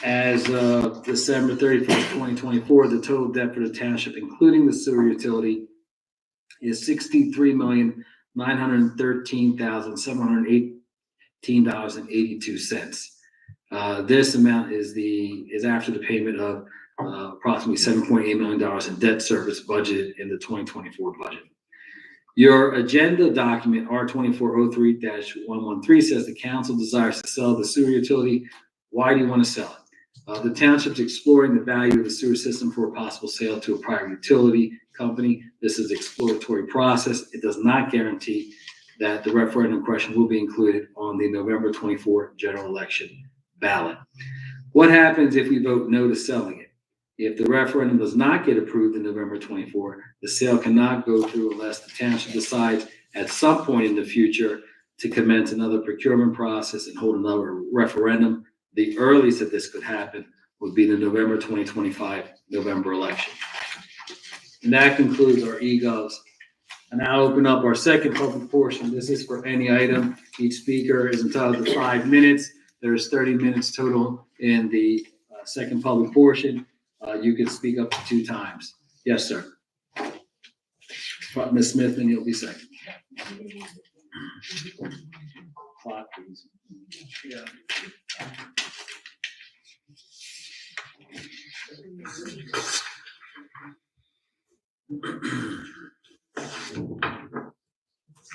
As of December 31st, 2024, the total debt for the township, including the sewer utility, is $63,913,718.82. This amount is after the payment of approximately $7.8 million in debt service budget in the 2024 budget. Your agenda document R2403-113 says the council desires to sell the sewer utility. Why do you want to sell it? The township's exploring the value of the sewer system for a possible sale to a private utility company. This is an exploratory process. It does not guarantee that the referendum question will be included on the November 24 general election ballot. What happens if we vote no to selling it? If the referendum does not get approved in November 24, the sale cannot go through unless the township decides at some point in the future to commence another procurement process and hold another referendum. The earliest that this could happen would be the November 2025 November election. And that concludes our e-govs. And now open up our second public portion. This is for any item. Each speaker is entitled to 5 minutes. There's 30 minutes total in the second public portion. You can speak up to 2 times. Yes, sir. Ms. Smith, and you'll be second. Clock, please. Yeah.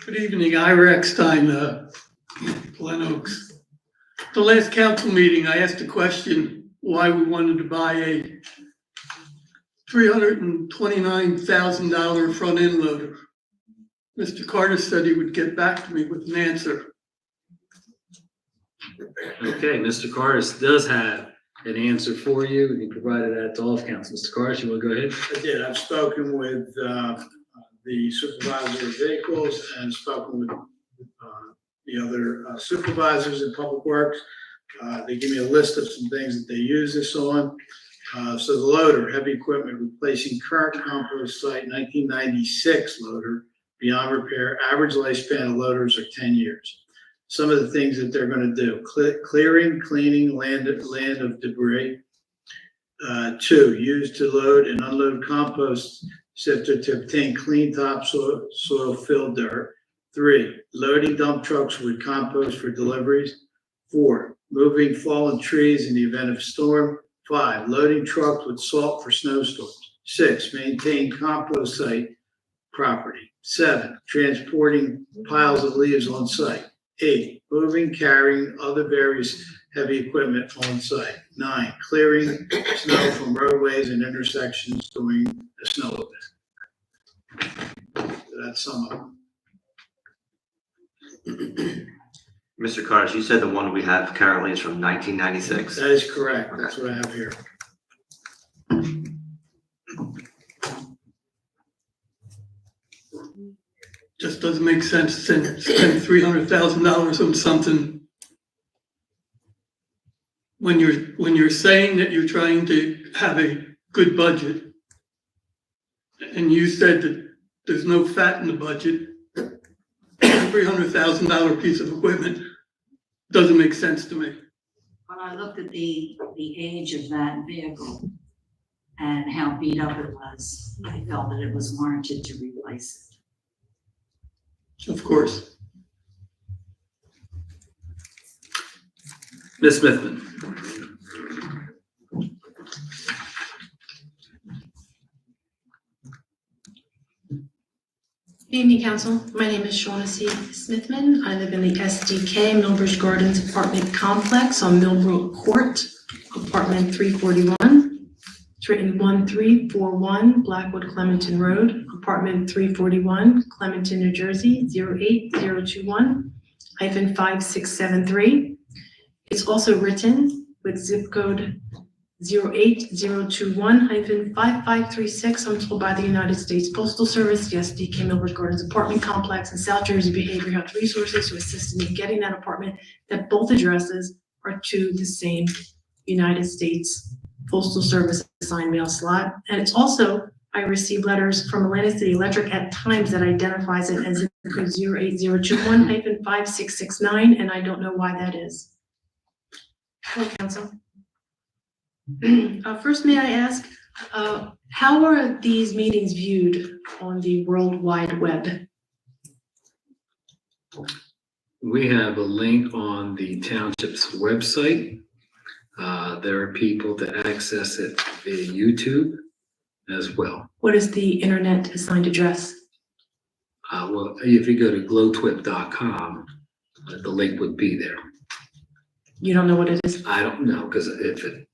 Good evening, Ira Eckstein, Glen Oaks. The last council meeting, I asked a question why we wanted to buy a $329,000 front end loader. Mr. Carter said he would get back to me with an answer. Okay, Mr. Carter does have an answer for you, and he provided that to all of council. Mr. Carter, you want to go ahead? I did. I've spoken with the supervisor of vehicles and spoken with the other supervisors in public works. They give me a list of some things that they use this on. So the loader, heavy equipment replacing current compost site 1996 loader beyond repair. Average lifespan of loaders are 10 years. Some of the things that they're going to do: clearing, cleaning land of debris. 2, used to load and unload compost sifter to obtain clean topsoil, soil-filled dirt. 3, loading dump trucks with compost for deliveries. 4, moving fallen trees in the event of storm. 5, loading trucks with salt for snowstorms. 6, maintain compost site property. 7, transporting piles of leaves on site. 8, moving, carrying other various heavy equipment on site. 9, clearing snow from roadways and intersections during a snow event. That's some of them. Mr. Carter, you said the one we have currently is from 1996. That is correct. That's what I have here. Just doesn't make sense to spend $300,000 on something when you're saying that you're trying to have a good budget, and you said that there's no fat in the budget. $300,000 piece of equipment doesn't make sense to me. When I looked at the age of that vehicle and how beat up it was, I felt that it was warranted to replace it. Of course. Ms. Smithman. Good evening, council. My name is Shaughnessy Smithman. I live in the SDK Millbridge Gardens apartment complex on Millbrook Court, apartment 341. It's written 1341 Blackwood Clementon Road, apartment 341, Clementon, New Jersey, 08021-5673. It's also written with zip code 08021-5536. I'm told by the United States Postal Service, the SDK Millbridge Gardens apartment complex in South Jersey Behavioral Health Resources to assist me in getting that apartment, that both addresses are to the same United States Postal Service assigned mail slot. And it's also, I receive letters from Atlantic City Electric at times that identifies it as zip code 08021-5669, and I don't know why that is. Hello, council. First, may I ask, how are these meetings viewed on the World Wide Web? We have a link on the township's website. There are people that access it via YouTube as well. What is the internet assigned address? Well, if you go to glowtwip.com, the link would be there. You don't know what it is? I don't know, because if it,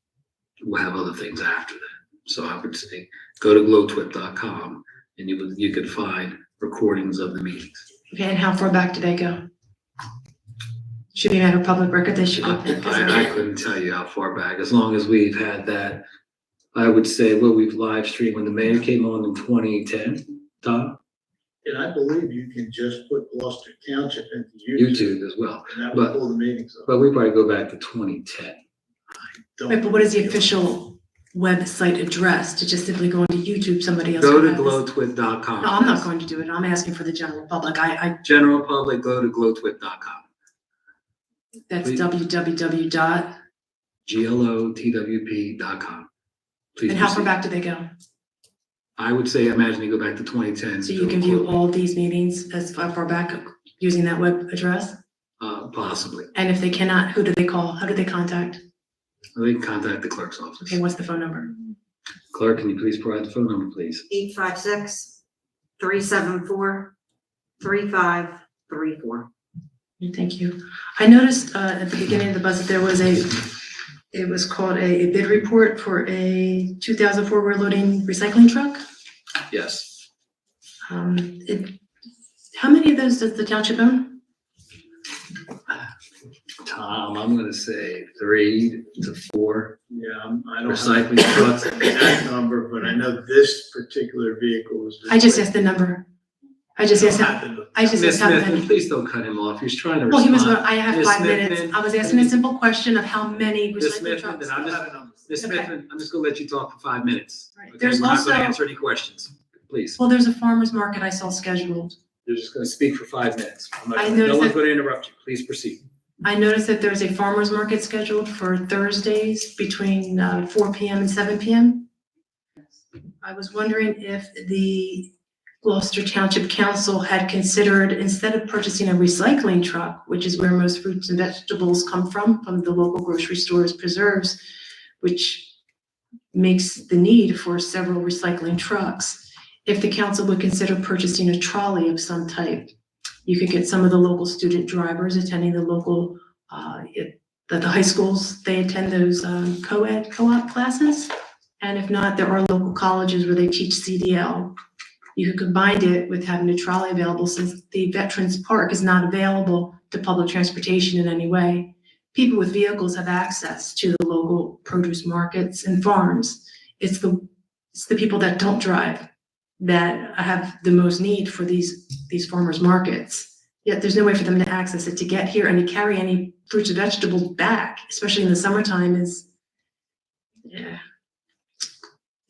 we'll have other things after that. So I would say, go to glowtwip.com and you could find recordings of the meetings. Okay, and how far back do they go? Should be a matter of public record, they should go. I couldn't tell you how far back, as long as we've had that, I would say, well, we've live streamed when the mayor came on in 2010, Tom, And I believe you can just put Gloucester Township into YouTube. YouTube as well. And that will But- pull the meetings up. But we probably go back to 2010. Wait, but what is the official website address? To just simply go into YouTube, somebody else? Go can to have this? glowtwip.com. No, I'm not going to do it. I'm asking for the general public. General public, go to glowtwip.com. That's Please. www. glotwp.com. Please And how far proceed. back do they go? I would say, imagine you go back to 2010. So you can view all these meetings as far back using that web address? Possibly. And if they cannot, who do they call? How do they contact? They can contact the clerk's office. Okay, what's the phone number? Clerk, can you please provide the phone number, please? 856-374-3534. Thank you. I noticed at the beginning of the budget, there was it was called a bid report for a 2004 rear loading recycling truck. Yes. How many of those does the township own? Tom, I'm gonna say 3 to 4 Yeah, I don't have recycling trucks. that number, but I know this particular vehicle was. I just asked the number. I just asked, I just Ms. asked how Smithman, many. please don't cut him off. He's trying to Well, he was, respond. I have Ms. 5 minutes. Smithman, I was asking a simple question of how many Ms. recycling Smithman, trucks. then I'm just, Ms. Okay. Smithman, I'm just gonna let you talk for 5 minutes. Right. Okay? There's We're not gonna also- answer any questions, please. Well, there's a farmer's market I saw scheduled. You're just gonna speak for 5 minutes. I No noticed one's that- gonna interrupt you. Please proceed. I noticed that there's a farmer's market scheduled for Thursdays between 4 PM and 7 PM. I was wondering if the Gloucester Township Council had considered, instead of purchasing a recycling truck, which is where most fruits and vegetables come from the local grocery stores, preserves, which makes the need for several recycling trucks, if the council would consider purchasing a trolley of some type. You could get some of the local student drivers attending the local, the high schools, they attend those co-ed, co-op classes. And if not, there are local colleges where they teach CDL. You could combine it with having a trolley available, since the Veterans Park is not available to public transportation in any way. People with vehicles have access to the local produce markets and farms. It's the people that don't drive that have the most need for these farmers markets. Yet there's no way for them to access it, to get here and to carry any fruits and vegetables back, especially in the summertime,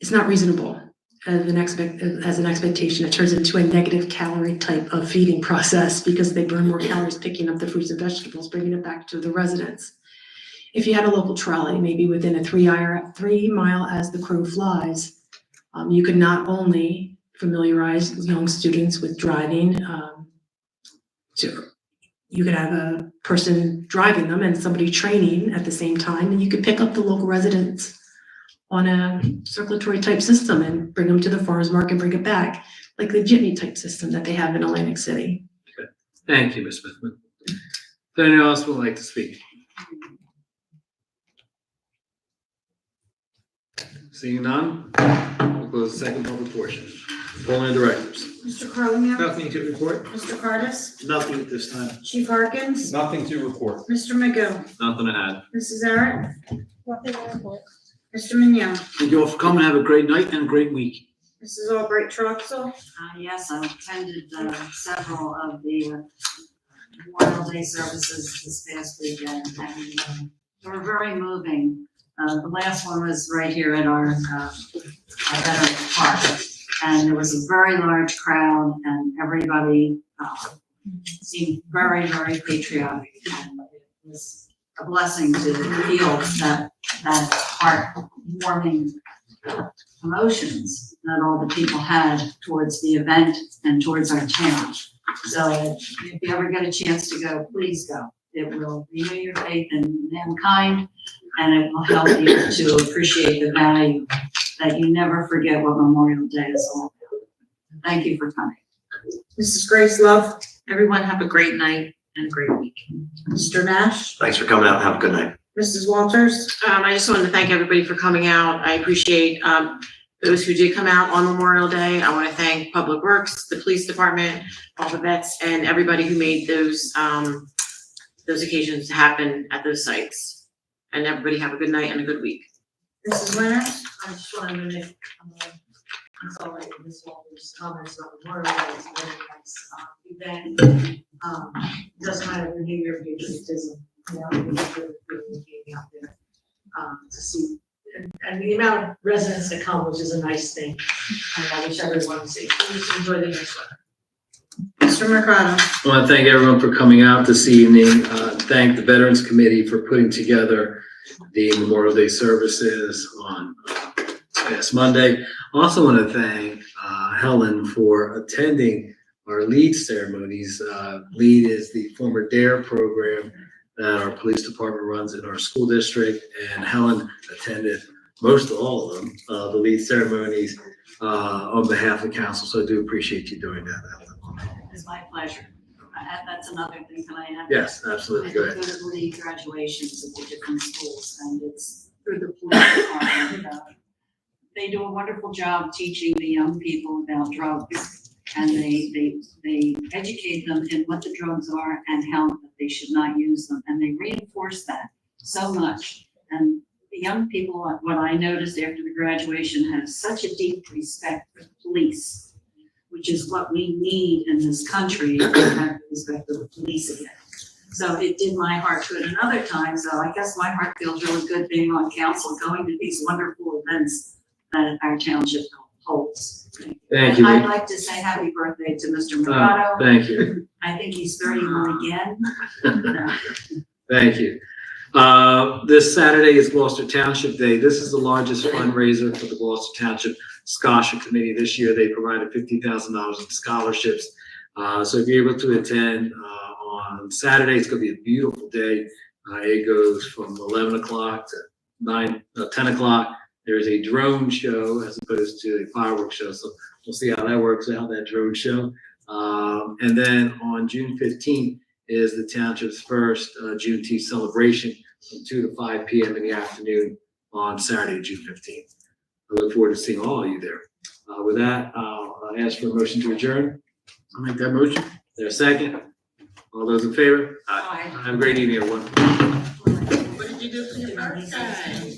it's not reasonable as an expectation. It turns into a negative calorie type of feeding process because they burn more calories picking up the fruits and vegetables, bringing it back to the residents. If you had a local trolley, maybe within a 3 mile as the crow flies, you could not only familiarize young students with driving, you could have a person driving them and somebody training at the same time, and you could pick up the local residents on a circulatory type system and bring them to the farmer's market and bring it back, like the jitney type system that they have in Atlantic City. Thank you, Ms. Smithman. If anyone else would like to speak? Seeing none, we'll close the second public portion. Polling directors. Mr. Carlino? Nothing to report. Mr. Cardis? Nothing at this time. Chief Harkins? Nothing to report. Mr. Magoo? Nothing to add. Mrs. Eric? Nothing to report. Mr. Mignon? Thank you all for coming. Have a great night and a great week. Mrs. Albright Troxel? Yes, I attended several of the Memorial Day services this past weekend, and they were very moving. The last one was right here at our Veterans Park, and there was a very large crowd, and everybody seemed very, very patriotic, and it was a blessing to feel that heartwarming emotions that all the people had towards the event and towards our town. So if you ever get a chance to go, please go. It will renew your faith in mankind, and it will help you to appreciate the value that you never forget what Memorial Day is all about. Thank you for coming. Mrs. Grace Love, Everyone have a great night and a great week. Mr. Nash, Thanks for coming out and have a good night. Mrs. Walters. I just wanted to thank everybody for coming out. I appreciate, those who did come out on Memorial Day. I want to thank Public Works, the police department, all the vets, and everybody who made those occasions happen at those sites. And everybody have a good night and a good week. Mrs. Winters. I just wanted to make, consolidate Ms. Walter's comments about Memorial Day. It's a very nice, event. Doesn't matter the New Year patriotism, you know, being out there, to see, and the amount of residents that come, which is a nice thing. And I wish everyone would see, just enjoy the next one. Mr. Mercado. I want to thank everyone for coming out this evening. Thank the Veterans Committee for putting together the Memorial Day services on past Monday. Also want to thank Helen for attending our LEAD ceremonies. LEAD is the former DARE program that our police department runs in our school district, and Helen attended most of all of them, the LEAD ceremonies on behalf of the council. So I do appreciate you doing that, Helen. It's my pleasure. That's another thing, can I add? Yes, absolutely. Go ahead. I go to the graduations at the different schools, and it's through the police department. They do a wonderful job teaching the young people about drugs, and they educate them in what the drugs are and how they should not use them, and they reinforce that so much. And the young people, what I noticed after the graduation, have such a deep respect for the police, which is what we need in this country, to have respect for the police again. So it did my heart good another time, so I guess my heart feels really good being on council, going to these wonderful events that our township holds. Thank you. I'd like to say happy birthday to Mr. Mercado. Thank you. I think he's 31 again. Thank you. This Saturday is Gloucester Township Day. This is the largest fundraiser for the Gloucester Township Scholarship Committee this year. They provided $50,000 in scholarships. So if you're able to attend on Saturday, it's going to be a beautiful day. It goes from 11 o'clock to 10 o'clock. There's a drone show as opposed to a fireworks show. So we'll see how that works out, that drone show. And then on June 15th is the township's first Juneteenth celebration from 2 to 5 p.m. in the afternoon on Saturday, June 15th. I look forward to seeing all of you there. With that, I'll ask for a motion to adjourn. I'll make that motion. Is there a second? All those in favor? Aye. Have a great evening, everyone. What did you do for your birthday?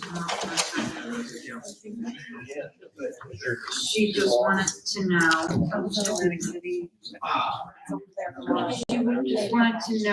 She just wanted to know. She just wanted to know